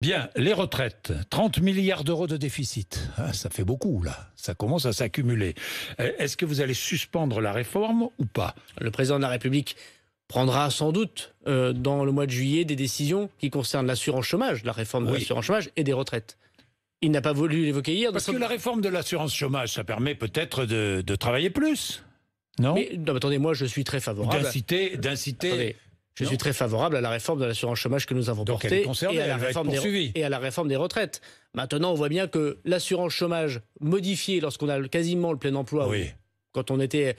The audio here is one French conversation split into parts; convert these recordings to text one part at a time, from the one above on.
Bien, les retraites, 30 milliards d'euros de déficit. Ah, ça fait beaucoup, là. Ça commence à s'accumuler. Est-ce que vous allez suspendre la réforme ou pas? Le président de la République prendra sans doute dans le mois de juillet des décisions qui concernent l'assurance chômage, la réforme de l'assurance chômage et des retraites. Il n'a pas voulu l'évoquer hier. Parce que la réforme de l'assurance chômage, ça permet peut-être de travailler plus, non? Mais non, attendez, moi je suis très favorable. D'inciter. Attendez, je suis très favorable à la réforme de l'assurance chômage que nous avons portée et à la réforme des retraites. Maintenant, on voit bien que l'assurance chômage modifiée lorsqu'on a quasiment le plein emploi, quand on était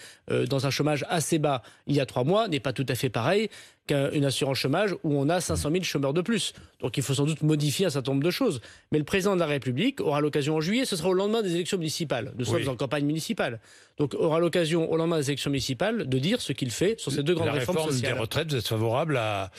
dans un chômage assez bas il y a 3 mois, n'est pas tout à fait pareil qu'une assurance chômage où on a 500 000 chômeurs de plus. Donc il faut sans doute modifier un certain nombre de choses. Mais le président de la République aura l'occasion en juillet, ce sera au lendemain des élections municipales. Nous sommes en campagne municipale. Donc aura l'occasion au lendemain des élections municipales de dire ce qu'il fait sur ces deux grandes réformes sociales. La réforme des retraites, vous êtes favorable à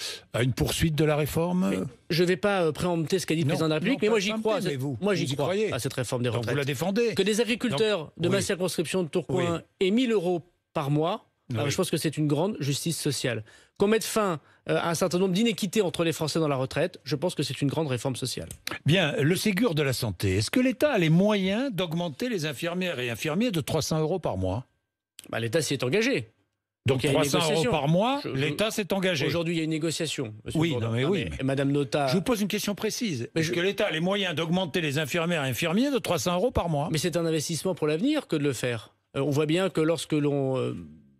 une poursuite de la réforme? Je ne vais pas préempter ce qu'a dit le président de la République, mais moi j'y crois. Moi j'y crois à cette réforme des retraites. Donc vous la défendez? Que des agriculteurs de ma circonscription de Tourcoing aient 1 000 euros par mois, je pense que c'est une grande justice sociale. Qu'on mette fin à un certain nombre d'inéquités entre les Français dans la retraite, je pense que c'est une grande réforme sociale. Bien, le Ségur de la santé, est-ce que l'État a les moyens d'augmenter les infirmières et infirmiers de 300 euros par mois? L'État s'y est engagé. Donc 300 euros par mois, l'État s'est engagé. Aujourd'hui, il y a une négociation. Mais Madame Nota... Je vous pose une question précise. Est-ce que l'État a les moyens d'augmenter les infirmières et infirmiers de 300 euros par mois? Mais c'est un investissement pour l'avenir que de le faire. On voit bien que lorsque l'on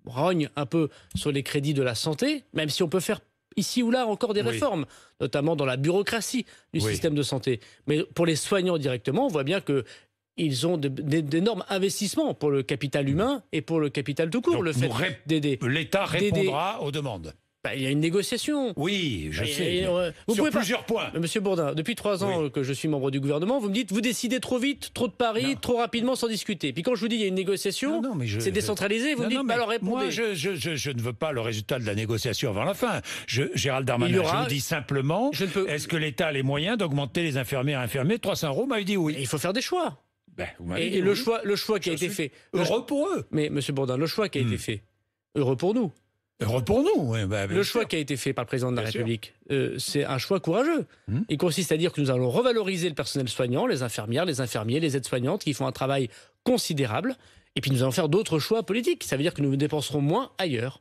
rogne un peu sur les crédits de la santé, même si on peut faire ici ou là encore des réformes, notamment dans la bureaucratie du système de santé, mais pour les soignants directement, on voit bien que ils ont d'énormes investissements pour le capital humain et pour le capital tout court. Donc, le fait d'aider. L'État répondra aux demandes. Il y a une négociation. Oui, je sais. Sur plusieurs points. Monsieur Bourdin, depuis 3 ans que je suis membre du gouvernement, vous me dites, vous décidez trop vite, trop de paris, trop rapidement, sans discuter. Puis quand je vous dis il y a une négociation, c'est décentralisé, vous me dites, alors répondez. Moi, je ne veux pas le résultat de la négociation avant la fin. Gérald Darmanin, je vous dis simplement, est-ce que l'État a les moyens d'augmenter les infirmières et infirmiers de 300 euros? M'avez dit oui. Il faut faire des choix. Et le choix qui a été fait. Heureux pour eux. Mais monsieur Bourdin, le choix qui a été fait, heureux pour nous. Heureux pour nous, le choix qui a été fait par le président de la République, c'est un choix courageux. Il consiste à dire que nous allons revaloriser le personnel soignant, les infirmières, les infirmiers, les aides-soignantes, qui font un travail considérable. Et puis nous allons faire d'autres choix politiques. Ça veut dire que nous dépenserons moins ailleurs.